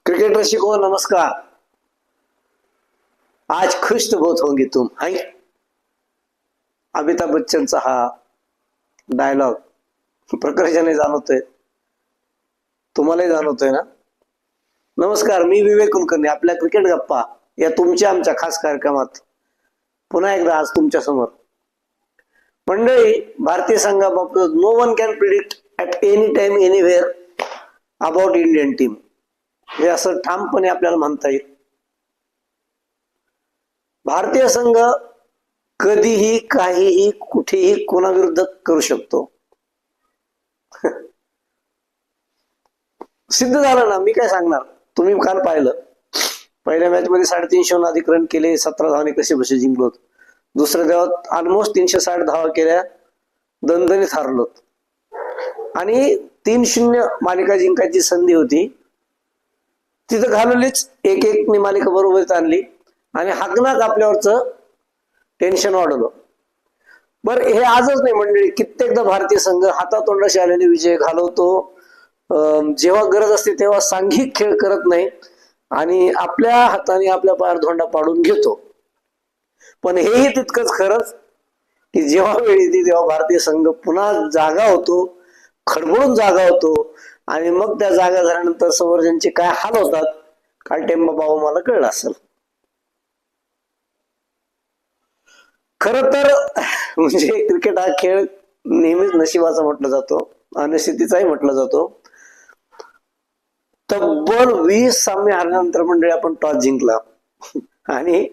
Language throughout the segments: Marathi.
क्रिकेट रसिको नमस्कार। आज खुश तो बहुत होंगे तुम हाय। अमिताभ बच्चनचा हा डायलॉग प्रकर्षाने जाणवतोय, तुम्हालाही जाणवतोय ना? नमस्कार, मी विवेक कुलकर्णी आपल्या क्रिकेट गप्पा या तुमच्या आमच्या खास कार्यक्रमात पुन्हा एकदा आज तुमच्या समोर। मंडळी, भारतीय संघाबाबत no one can predict at any time anywhere about Indian team, हे असं ठामपणे आपल्याला म्हणता येईल। भारतीय संघ कधीही काहीही कुठेही कोणाविरुद्ध करू शकतो। सिद्ध झालं ना, मी काय सांगणार, तुम्ही काल पाहिलं। पहिल्या मॅच मध्ये 350 अधिक रन केले, 17 धावांनी कसे बसे जिंकलोत। दुसऱ्या धावात ऑलमोस्ट 360 धावा केल्या, दणदणीत हारलोत आणि 3-0 मालिका जिंकायची संधी होती, तिथं घालवलीच। 1-1 ने मालिका बरोबरीत आणली आणि हाकनाक आपल्यावरच टेन्शन वाढवलं। बरं, हे आजच नाही मंडळी, कित्येकदा भारतीय संघ हातातोंडाशी आलेले विजय घालवतो। जेव्हा गरज असते तेव्हा सांघिक खेळ करत नाही आणि आपल्या हाताने आपल्या पायावर धोंडा पाडून घेतो। पण हेही तितकंच खरंच की जेव्हा वेळ येते तेव्हा भारतीय संघ पुन्हा जागा होतो, खडबडून जागा होतो आणि मग त्या जागा झाल्यानंतर समोरच्यांचे काय हाल होतात काल टेम्बा बाबा मला कळलं असेल। खर तर म्हणजे क्रिकेट हा खेळ नेहमीच नशिबाचा म्हटला जातो, अनिश्चितीचाही म्हटला जातो। तब्बल 20 सामने हारल्यानंतर मंडळी आपण टॉस जिंकला आणि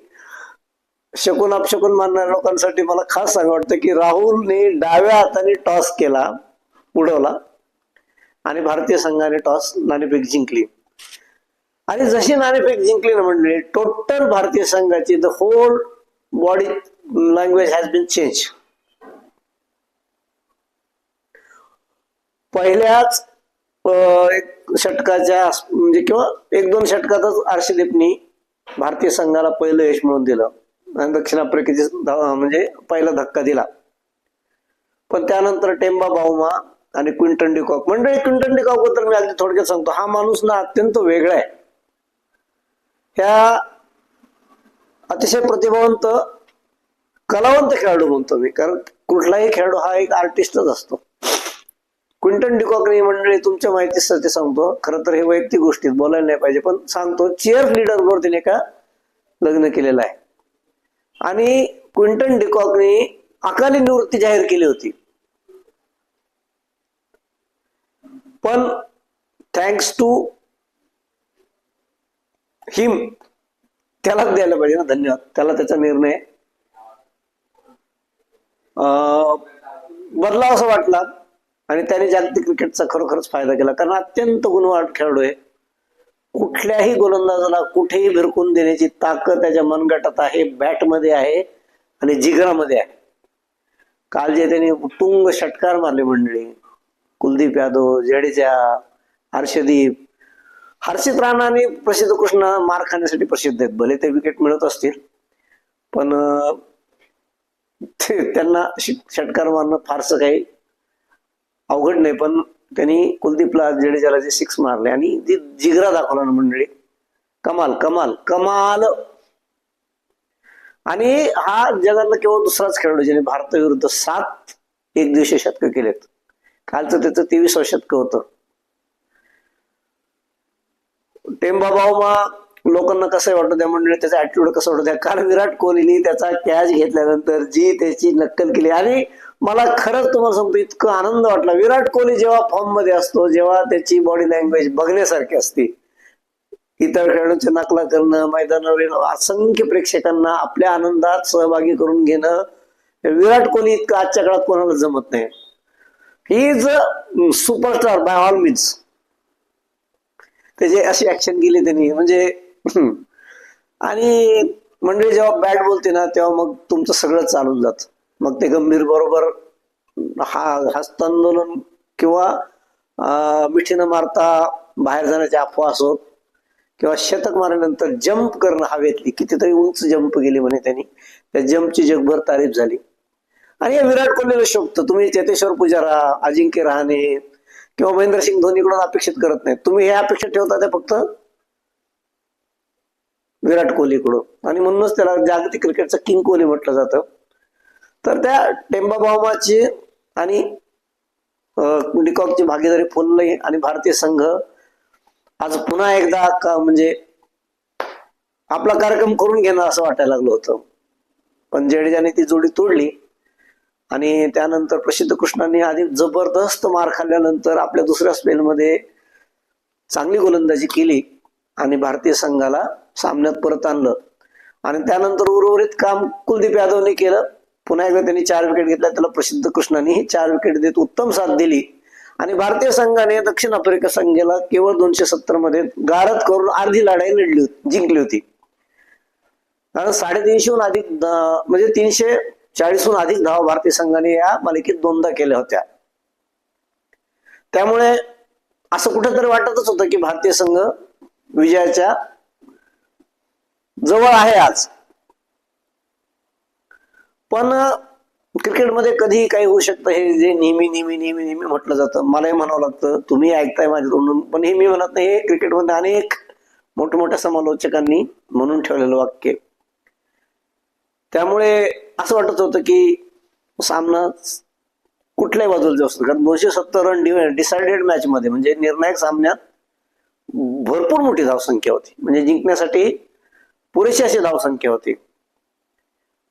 शकून अपशकून मानणाऱ्या लोकांसाठी मला खास सांगा वाटतं की राहुलने डाव्या हाताने टॉस केला, उडवला आणि भारतीय संघाने टॉस नाणेफेक जिंकली। आणि जशी नाणेफेक जिंकली ना मंडळी, टोटल भारतीय संघाची the whole body language has been change. पहिल्याच एक षटकाच्या म्हणजे किंवा 1-2 षटकातच अर्शदीपनी भारतीय संघाला पहिलं यश मिळवून दिलं आणि दक्षिण आफ्रिकेची म्हणजे पहिला धक्का दिला। पण त्यानंतर टेम्बा बाउमा आणि क्विंटन डिकॉक, मंडळी क्विंटन डिकॉक बद्दल मी अगदी थोडक्यात सांगतो। हा माणूस ना अत्यंत वेगळा आहे। ह्या अतिशय प्रतिभावंत कलावंत खेळाडू म्हणतो मी, कारण कुठलाही खेळाडू हा एक आर्टिस्टच असतो। क्विंटन डिकॉकने मंडळी तुमच्या माहितीसाठी सांगतो, खरं तर हे वैयक्तिक गोष्टीत बोलायला नाही पाहिजे पण सांगतो, चीअर लीडर बरोबर त्याने का लग्न केलेलं आहे आणि क्विंटन डिकॉकने अकाली निवृत्ती जाहीर केली होती। पण थँक्स टू हिम त्यालाच द्यायला पाहिजे ना धन्यवाद, त्याला त्याचा निर्णय बदलाव असं वाटला आणि त्याने जागतिक क्रिकेटचा खरोखरच फायदा केला, कारण अत्यंत गुणवान खेळाडू आहे। कुठल्याही गोलंदाजाला कुठेही भिरकून देण्याची ताकद त्याच्या मनगटात आहे, बॅटमध्ये आहे आणि जिगरामध्ये आहे। काल जे त्यांनी उत्तुंग षटकार मारले मंडळी, कुलदीप यादव, जडेजा, हर्षदीप, हर्षित राणा आणि प्रसिद्ध कृष्ण मार खाण्यासाठी प्रसिद्ध आहेत। भले ते विकेट मिळत असतील पण त्यांना षटकार मारणं फारसं काही अवघड नाही। पण त्यांनी कुलदीपला, जडेजाला जे 6 मारले आणि जी जिगरा दाखवला ना मंडळी, कमाल कमाल कमाल। आणि हा जगातला केवळ दुसराच खेळाडू ज्याने भारताविरुद्ध 7 एकदिवसीय शतक केलेत। कालचं त्याचं 23वं शतक होतं। टेम्बा बाउमा लोकांना कसं वाटतं त्या मंडळी, त्याचा ऍटिट्यूड कसं वाटतं, काल विराट कोहलीने त्याचा कॅच घेतल्यानंतर जी त्याची नक्कल केली आणि मला खरंच तुम्हाला सांगतो इतकं आनंद वाटला। विराट कोहली जेव्हा फॉर्म मध्ये असतो, जेव्हा त्याची बॉडी लँग्वेज बघण्यासारखी असते, इतर खेळाडूंची नकला करणं, मैदानावरील असंख्य प्रेक्षकांना आपल्या आनंदात सहभागी करून घेणं, विराट कोहली इतकं आजच्या काळात कोणाला जमत नाही। He is a superstar by all means. त्याची अशी ऍक्शन केली त्यांनी म्हणजे आणि म्हणजे जेव्हा बॅट बोलते ना तेव्हा मग तुमचं सगळं चालून जात। मग ते गंभीर बरोबर हस्तांदोलन किंवा मिठी न मारता बाहेर जाण्याचे अफवा असोत किंवा शतक मारल्यानंतर जंप करणं हवेतली, कितीतरी उंच जंप गेली म्हणे त्यांनी, त्या जंपची जगभर तारीफ झाली। आणि या विराट कोहलीला शोभतं। तुम्ही चेतेश्वर पुजारा, अजिंक्य रहाणे किंवा महेंद्रसिंग धोनीकडून अपेक्षित करत नाही, तुम्ही हे अपेक्षा ठेवता त्या फक्त विराट कोहलीकडून, आणि म्हणूनच त्याला जागतिक क्रिकेटचा किंग कोहली म्हटलं जातं. तर त्या टेम्बा बाउमाची आणि डिकॉकची भागीदारी फुलली आणि भारतीय संघ आज पुन्हा एकदा म्हणजे आपला कार्यक्रम करून घेणं असं वाटायला लागलं होतं. पण जडेजाने ती जोडी तोडली आणि त्यानंतर प्रसिद्ध कृष्णाने आधी जबरदस्त मार खाल्ल्यानंतर आपल्या दुसऱ्या स्पेलमध्ये चांगली गोलंदाजी केली आणि भारतीय संघाला सामन्यात परत आणलं. आणि त्यानंतर उर्वरित काम कुलदीप यादवने केलं. पुन्हा एकदा त्यांनी 4 विकेट घेतल्या. त्याला प्रसिद्ध कृष्णाने 4 विकेट देत उत्तम साथ दिली आणि भारतीय संघाने दक्षिण आफ्रिका संघाला केवळ 270 मध्ये गारद करून अर्धी लढाई जिंकली होती. कारण 350हून अधिक म्हणजे 340हून अधिक धावा भारतीय संघाने या मालिकेत 2दा केल्या होत्या. त्यामुळे असं कुठेतरी वाटतच होतं की भारतीय संघ विजयाच्या जवळ आहे आज. पण क्रिकेटमध्ये कधीही काही होऊ शकतं, हे जे नेहमी नेहमी नेहमी नेहमी म्हटलं जातं, मलाही म्हणावं लागतं, तुम्ही ऐकताय माझ्या तोंडून, पण हे मी म्हणत नाही, हे क्रिकेटमध्ये अनेक मोठमोठ्या समालोचकांनी म्हणून ठेवलेलं वाक्य. त्यामुळे असं वाटत होतं की सामना कुठल्याही बाजूला जाऊ शकतो, कारण 270 रन डिसायडेड मॅच मध्ये म्हणजे निर्णायक सामन्यात भरपूर मोठी धावसंख्या होती, म्हणजे जिंकण्यासाठी पुरेशी अशी धावसंख्या होती.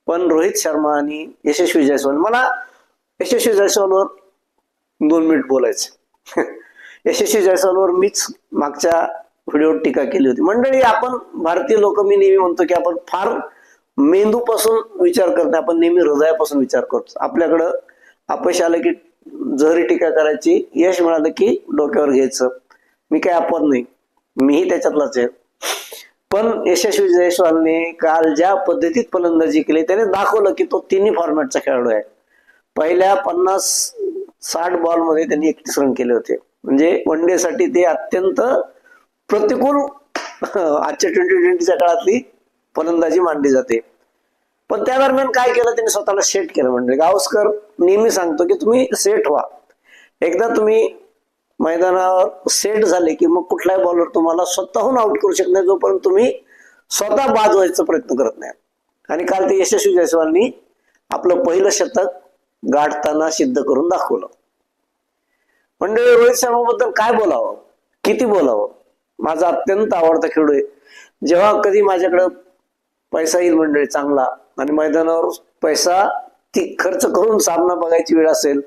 पण रोहित शर्मा आणि यशस्वी जायस्वाल, मला यशस्वी जायस्वालवर 2 मिनिट बोलायचं. यशस्वी जायस्वालवर मीच मागच्या व्हिडिओत टीका केली होती. मंडळी, आपण भारतीय लोक, मी नेहमी म्हणतो की आपण फार मेंदूपासून विचार करतो, आपण नेहमी हृदयापासून विचार करतो. आपल्याकडं अपयश आलं की जहरी टीका करायची, यश मिळालं की डोक्यावर घ्यायचं. मी काय अपवाद नाही, मीही त्याच्यातलाच आहे. पण यशस्वी जायस्वालने काल ज्या पद्धतीत फलंदाजी केली त्याने दाखवलं की तो तिन्ही फॉर्मॅटचा खेळाडू आहे. पहिल्या 50-60 बॉलमध्ये त्यांनी 31 रन केले होते, म्हणजे वन डे साठी ते अत्यंत प्रतिकूल आजच्या T20च्या काळातली फलंदाजी मानली जाते. पण त्या दरम्यान काय केलं त्यांनी, स्वतःला सेट केलं. म्हणजे गावस्कर नेहमी सांगतो की तुम्ही सेट व्हा. एकदा तुम्ही मैदानावर सेट झाले की मग कुठलाही बॉलर तुम्हाला स्वतःहून आउट करू शकत नाही, जोपर्यंत तुम्ही स्वतः बाद व्हायचा प्रयत्न करत नाही. आणि काल ते यशस्वी जायस्वालनी आपलं पहिलं शतक गाठताना सिद्ध करून दाखवलं. म्हणजे रोहित शर्मा बद्दल काय बोलावं, किती बोलावं. माझा अत्यंत आवडता खेळाडू आहे. जेव्हा कधी माझ्याकडे पैसा येईल मंडळी चांगला आणि मैदानावर पैसा खर्च करून सामना बघायची वेळ असेल,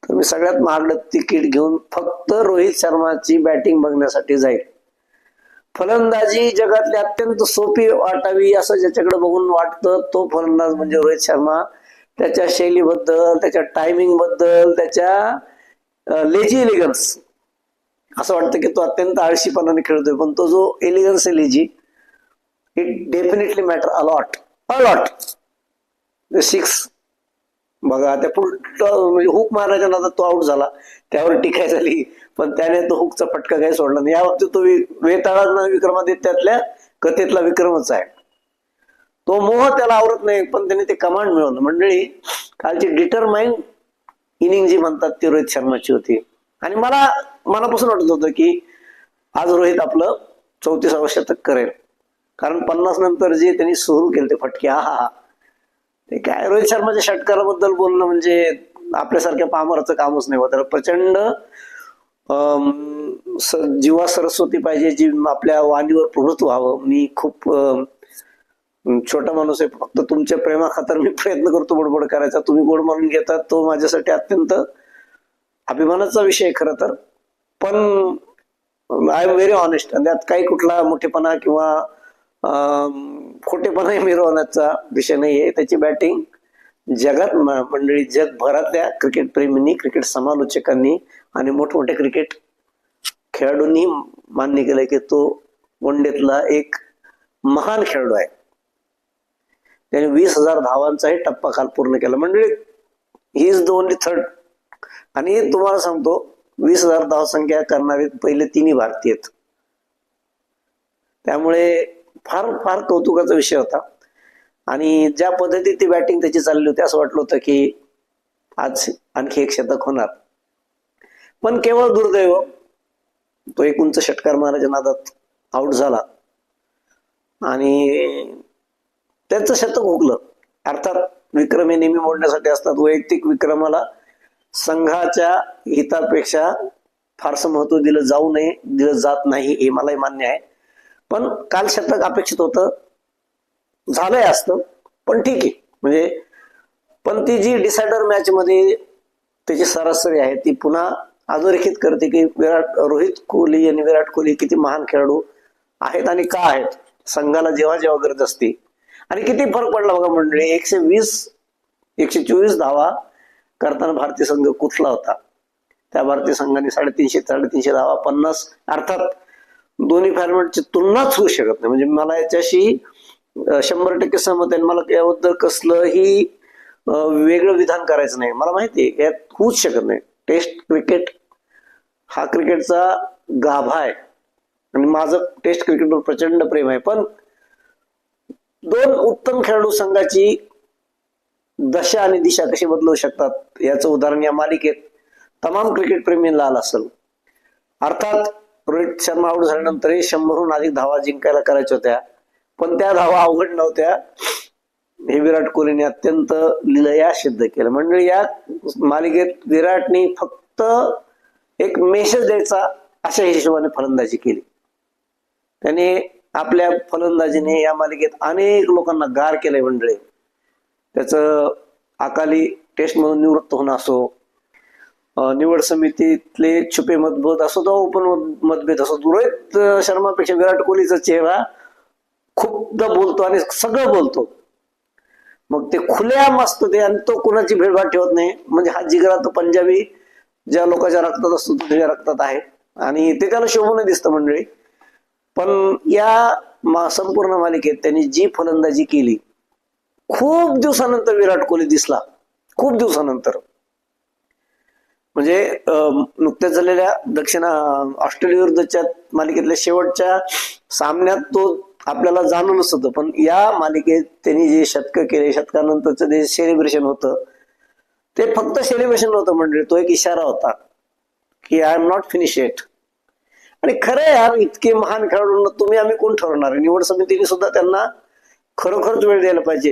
तर मी सगळ्यात महागडं तिकीट घेऊन फक्त रोहित शर्माची बॅटिंग बघण्यासाठी जाईल. फलंदाजी जगातली अत्यंत सोपी वाटावी असं ज्याच्याकडे बघून वाटतं तो फलंदाज म्हणजे रोहित शर्मा. त्याच्या शैलीबद्दल, त्याच्या टायमिंग बद्दल, त्याच्या लेजी एलिगन्स, असं वाटतं की तो अत्यंत आळशीपणाने खेळतोय, पण तो जो एलिगन्स आहे lazy, it definitely matter a lot. 6 बघा, त्या म्हणजे हुक मारण्याच्या नादात तो आउट झाला, त्यावर टीका झाली, पण त्याने तो हुकचा फटका काही सोडला नाही. या बाबतीत तो वेताळा विक्रमादित्यातल्या कथेतला विक्रमच आहे. तो मोह त्याला आवरत नाही, पण त्याने ते कमांड मिळवलं. मंडळी, कालची डिटरमाइंड इनिंग जी म्हणतात ती रोहित शर्माची होती. आणि मला मनापासून वाटत होतं की आज रोहित आपलं 34वं शतक करेल, कारण 50 नंतर जे त्यांनी सुरू केले ते फटके, हा ते काय, रोहित शर्माच्या षटकाराबद्दल बोलणं म्हणजे आपल्यासारख्या पामराचं कामच नाही. तर प्रचंड जीवा सरस्वती पाहिजे, जी आपल्या वाणीवर प्रभुत्व व्हावं. मी खूप छोटा माणूस आहे, फक्त तुमच्या प्रेमाखातर मी प्रयत्न करतो बडबड करायचा. तुम्ही गोड मानून घेतात तो माझ्यासाठी अत्यंत अभिमानाचा विषय खरं तर. पण आय एम व्हेरी ऑनेस्ट, त्यात काही कुठला मोठेपणा किंवा खोटेपणा मिरवण्याचा विषय नाहीये. त्याची बॅटिंग जगात मंडळी, जगभरातल्या क्रिकेट प्रेमींनी, क्रिकेट समालोचकांनी आणि मोठमोठ्या क्रिकेट खेळाडूंनी मान्य केलंय की तो वन डेतला एक महान खेळाडू आहे. त्याने 20,000 धावांचाही टप्पा काल पूर्ण केला. मंडळी, he is the only third. आणि तुम्हाला सांगतो, 20,000 धावसंख्या करणारे पहिले 3 भारतीय आहेत. त्यामुळे फार फार कौतुकाचा विषय होता. आणि ज्या पद्धतीत ती बॅटिंग त्याची चालली होती, असं वाटलं होतं की आज आणखी एक शतक होणार. पण केवळ दुर्दैव, तो एक उंच षटकार मारायच्या नादात आउट झाला आणि त्यांचं शतक हुकलं. अर्थात विक्रम हे नेहमी मोडण्यासाठी असतात. वैयक्तिक विक्रमाला संघाच्या हितापेक्षा फारसं महत्व दिलं जाऊ नये, दिलं जात नाही, हे मलाही मान्य आहे. पण काल शतक अपेक्षित होतं, झालंय असतं, पण ठीक आहे. म्हणजे पण ती जी डिसायडर मॅच मध्ये त्याची सरासरी आहे ती पुन्हा अधोरेखित करते की रोहित कोहली आणि विराट कोहली किती महान खेळाडू आहेत आणि का आहेत. संघाला जेव्हा जेव्हा गरज असते आणि किती फरक पडला बघा मंडळी. 124 धावा करताना भारतीय संघ कुठला होता. त्या भारतीय संघाने 350 धावा 50, अर्थात दोन्ही फॉर्मॅटची तुलनाच होऊ शकत नाही. म्हणजे मला याच्याशी 100% सहमत आहे. मला याबद्दल कसलंही वेगळं विधान करायचं नाही. मला माहिती आहे यात होऊच शकत नाही. टेस्ट क्रिकेट हा क्रिकेटचा गाभा आहे आणि माझं टेस्ट क्रिकेटवर प्रचंड प्रेम आहे. पण दोन उत्तम खेळाडू संघाची दशा आणि दिशा कशी बदलू शकतात याचं उदाहरण या मालिकेत तमाम क्रिकेट प्रेमींना आलं असेल. अर्थात रोहित शर्मा आऊट झाल्यानंतरही 100हून अधिक धावा जिंकायला करायच्या होत्या, पण त्या धावा अवघड नव्हत्या. हे विराट कोहलीने अत्यंत लिलया सिद्ध केलं. म्हणजे या मालिकेत विराटने फक्त एक मेसेज द्यायचा अशा हिशोबाने फलंदाजी केली. त्याने आपल्या फलंदाजीने या मालिकेत अनेक लोकांना गार केलंय मंडळी. त्याचं अकाली टेस्ट मधून निवृत्त होणं असो, निवड समितीतले छुपे मतभेद असो, तो ओपन मतभेद असो, रोहित शर्मापेक्षा विराट कोहलीचा चेहरा खूपदा बोलतो आणि सगळं बोलतो. मग ते खुलेआम असतं ते आणि तो कुणाची भेदभाव ठेवत नाही. म्हणजे हा जिगरा तो पंजाबी ज्या लोकांच्या रक्तात असतो तो तुझ्या रक्तात आहे आणि ते त्याला शोभून दिसतं मंडळी. पण या संपूर्ण मालिकेत त्यांनी जी फलंदाजी केली, खूप दिवसानंतर विराट कोहली दिसला. खूप दिवसानंतर म्हणजे नुकत्याच झालेल्या दक्षिण ऑस्ट्रेलिया विरुद्धच्या मालिकेतल्या शेवटच्या सामन्यात तो आपल्याला जाणूनच होतं. पण या मालिकेत त्यांनी जे शतक केले, शतकानंतरचं जे सेलिब्रेशन होतं ते फक्त सेलिब्रेशन नव्हतं म्हणजे तो एक इशारा होता की I am not finish eight. आणि खरं यार, इतके महान खेळाडूंना तुम्ही आम्ही कोण ठरवणार. निवड समितीने सुद्धा त्यांना खरोखरच वेळ द्यायला पाहिजे.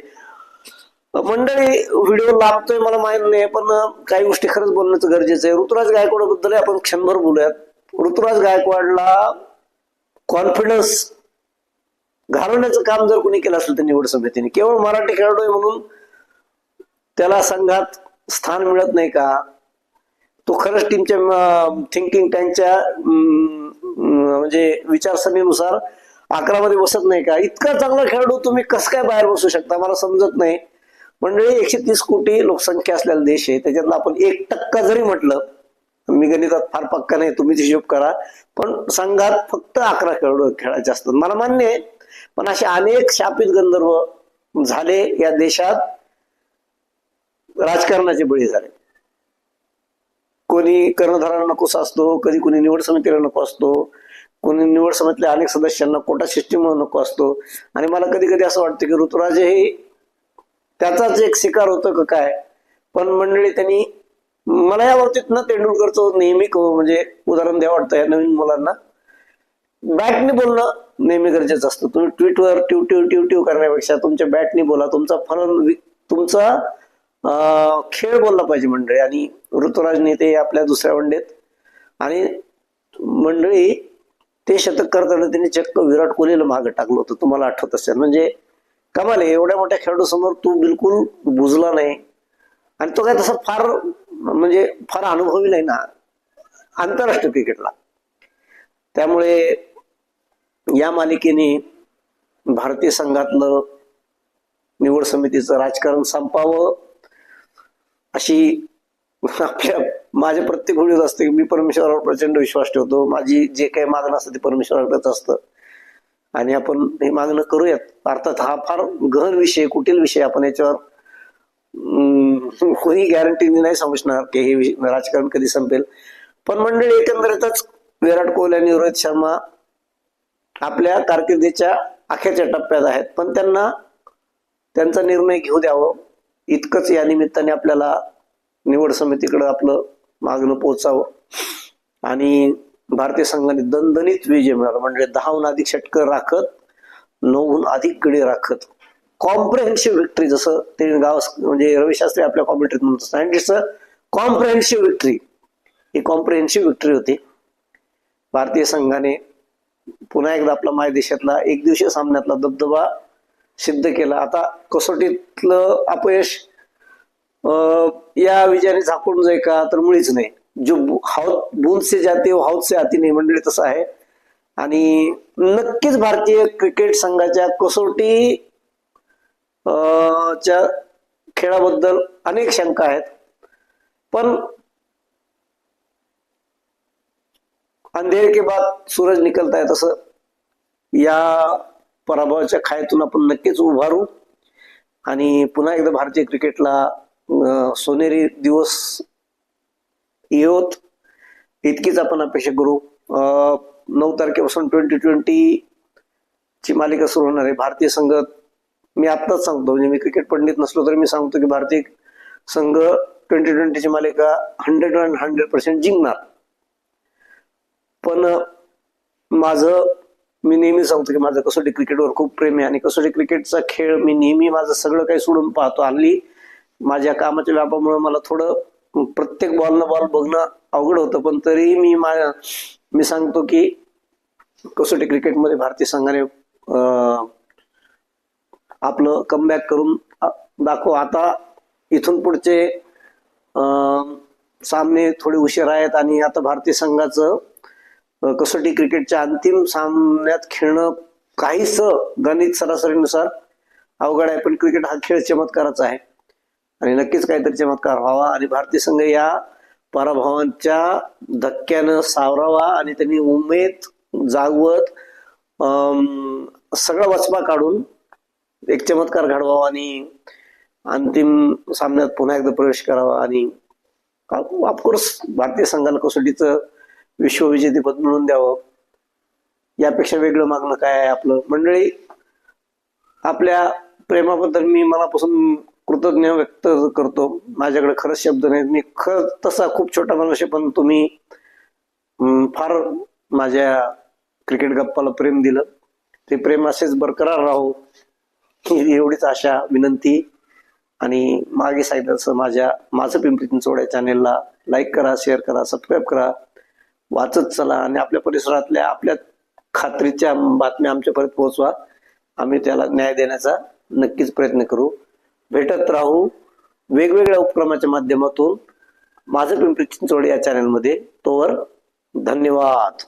मंडळी, व्हिडिओ लांबतोय मला माहित नाही, पण काही गोष्टी खरंच बोलण्याचं गरजेचं आहे. ऋतुराज गायकवाड बद्दल आपण क्षणभर बोलूयात. ऋतुराज गायकवाडला कॉन्फिडन्स घालवण्याचं काम जर कोणी केलं असेल तर निवड समितीने. केवळ मराठी खेळाडू आहे म्हणून त्याला संघात स्थान मिळत नाही का? तो खरंच टीमच्या थिंकिंग त्यांच्या म्हणजे विचारसरणीनुसार 11 मध्ये बसत नाही का? इतका चांगला खेळाडू तुम्ही कसं काय बाहेर बसू शकता, मला समजत नाही. मंडळी, 130 कोटी लोकसंख्या असलेला देश आहे, त्याच्यातला आपण 1% जरी म्हटलं, मी गणितात फार पक्का नाही, तुम्हीच हिशोब करा, पण संघात फक्त 11 खेळाडू खेळायचे असतात. मला मान्य आहे, पण असे अनेक शापित गंधर्व झाले या देशात, राजकारणाचे बळी झाले. कोणी कर्णधाराला नकोसा असतो, कधी कोणी निवड समितीला नको असतो, कोणी निवड समितीतल्या अनेक सदस्यांना कोटा सिस्टीम नको असतो. आणि मला कधी कधी असं वाटतं की ऋतुराज हे त्याचाच एक शिकार होतं का काय. पण मंडळी, त्यांनी मला या बाबतीत ना तेंडुलकरचं नेहमी म्हणजे उदाहरण द्यावं वाटतं या नवीन मुलांना. बॅटने बोलणं नेहमी गरजेचं असतं. तुम्ही ट्विटवर ट्यू करण्यापेक्षा तुमच्या बॅटने बोला, तुमचा खेळ बोलला पाहिजे मंडळी. आणि ऋतुराजने ते आपल्या दुसऱ्या वनडेत आणि मंडळी ते शतक करताना त्यांनी चक्क विराट कोहलीला मागे टाकलं होतं, तुम्हाला आठवत असेल. म्हणजे कमाल आहे, एवढ्या मोठ्या खेळाडू समोर तू बिलकुल बुजला नाही. आणि तो काय तसा फार अनुभवी नाही ना आंतरराष्ट्रीय क्रिकेटला. त्यामुळे या मालिकेने भारतीय संघातलं निवड समितीचं राजकारण संपावं अशी माझ्या प्रत्येक व्हिडिओत असते. मी परमेश्वरावर प्रचंड विश्वास ठेवतो. माझी जे काही मागणं असतं ते परमेश्वराकडेच असतं आणि आपण हे मागणं करूयात. अर्थात हा फार गहन विषय, कुटील विषय, आपण याच्यावर कोणी गॅरंटी नाही समजणार की हे राजकारण कधी संपेल. पण मंडळी, एकंदरीतच विराट कोहली आणि रोहित शर्मा आपल्या कारकिर्दीच्या अखेरच्या टप्प्यात आहेत, पण त्यांना त्यांचा निर्णय घेऊ द्यावं इतकंच या निमित्ताने आपल्याला निवड समितीकडे आपलं मागणं पोहोचावं. आणि भारतीय संघाने दणदणीत विजय मिळाला. म्हणजे 10हून अधिक षटकं राखत 9हून अधिक गडी राखत कॉम्प्रिहेन्सिव्ह विक्ट्री, जसं ते गाव म्हणजे रवी शास्त्री आपल्या कॉमेंट्रीत म्हणतात, and it's a comprehensive victory. He comprehensive victory होती. भारतीय संघाने पुन्हा एकदा आपला मायदेशातला एक दिवसीय सामन्यातला दबदबा सिद्ध केला. आता कसोटीतलं अपयश या विजयाने झाकून जाईल का, तर मुळीच नाही. जो बूंद से जाते हो हौद से आती नाही मंडळी, तसं आहे. आणि नक्कीच भारतीय क्रिकेट संघाच्या कसोटी च्या खेळाबद्दल अनेक शंका आहेत, पण अंधेरे के बाद सूरज निकलता है, तसं या पराभवाच्या खायतून आपण नक्कीच उभारू आणि पुन्हा एकदा भारतीय क्रिकेटला सोनेरी दिवस येवोत, इतकीच आपण अपेक्षा करू. 9 तारखेपासून 2020 ची मालिका सुरू होणार आहे. भारतीय संघ, मी आत्ताच सांगतो, म्हणजे मी क्रिकेट पंडित नसलो तरी मी सांगतो की भारतीय संघ 2020 ची मालिका 100% जिंकणार. पण मी नेहमी सांगतो की माझं कसोटी क्रिकेटवर खूप प्रेम आहे आणि कसोटी क्रिकेटचा खेळ मी नेहमी माझं सगळं काही सोडून पाहतो. हल्ली माझ्या कामाच्या व्यापामुळे मला थोडं प्रत्येक बॉलनं बॉल बघणं अवघड होतं, पण तरी मी सांगतो की कसोटी क्रिकेटमध्ये भारतीय संघाने आपलं कमबॅक करून दाखव. आता इथून पुढचे सामने थोडे उशीर आहेत आणि आता भारतीय संघाचं कसोटी क्रिकेटच्या अंतिम सामन्यात खेळणं काहीस गणित सरासरीनुसार अवघड आहे, पण क्रिकेट हा खेळ चमत्काराचा आहे आणि नक्कीच काहीतरी चमत्कार व्हावा आणि भारतीय संघ या पराभवांच्या धक्क्यानं सावरावा आणि त्यांनी उमेद जागवत सगळा वचपा काढून एक चमत्कार घडवावा आणि अंतिम सामन्यात पुन्हा एकदा प्रवेश करावा आणि ऑफकोर्स भारतीय संघाला कसोटीचं विश्वविजेतेपद मिळवून द्यावं. यापेक्षा वेगळं मागणं काय आहे आपलं. मंडळी, आपल्या प्रेमाबद्दल मी मनापासून कृतज्ञ व्यक्त करतो. माझ्याकडे खरंच शब्द नाहीत. मी तसा खूप छोटा माणूस आहे, पण तुम्ही फार माझ्या क्रिकेट गप्पाला प्रेम दिलं. ते प्रेम असेच बरकरार राहो एवढीच आशा, विनंती. आणि मागे सांगितलं तसं माझं पिंपरी चिंचवड या चॅनेलला लाईक करा, शेअर करा, सबस्क्राईब करा, वाचत चला आणि आपल्या परिसरातल्या आपल्या खात्रीच्या बातम्या आमच्यापर्यंत पोहोचवा. आम्ही त्याला न्याय देण्याचा नक्कीच प्रयत्न करू. भेटत राहू वेगवेगळ्या उपक्रमाच्या माध्यमातून माझं पिंपरी चिंचवड या चॅनलमध्ये. तोवर धन्यवाद.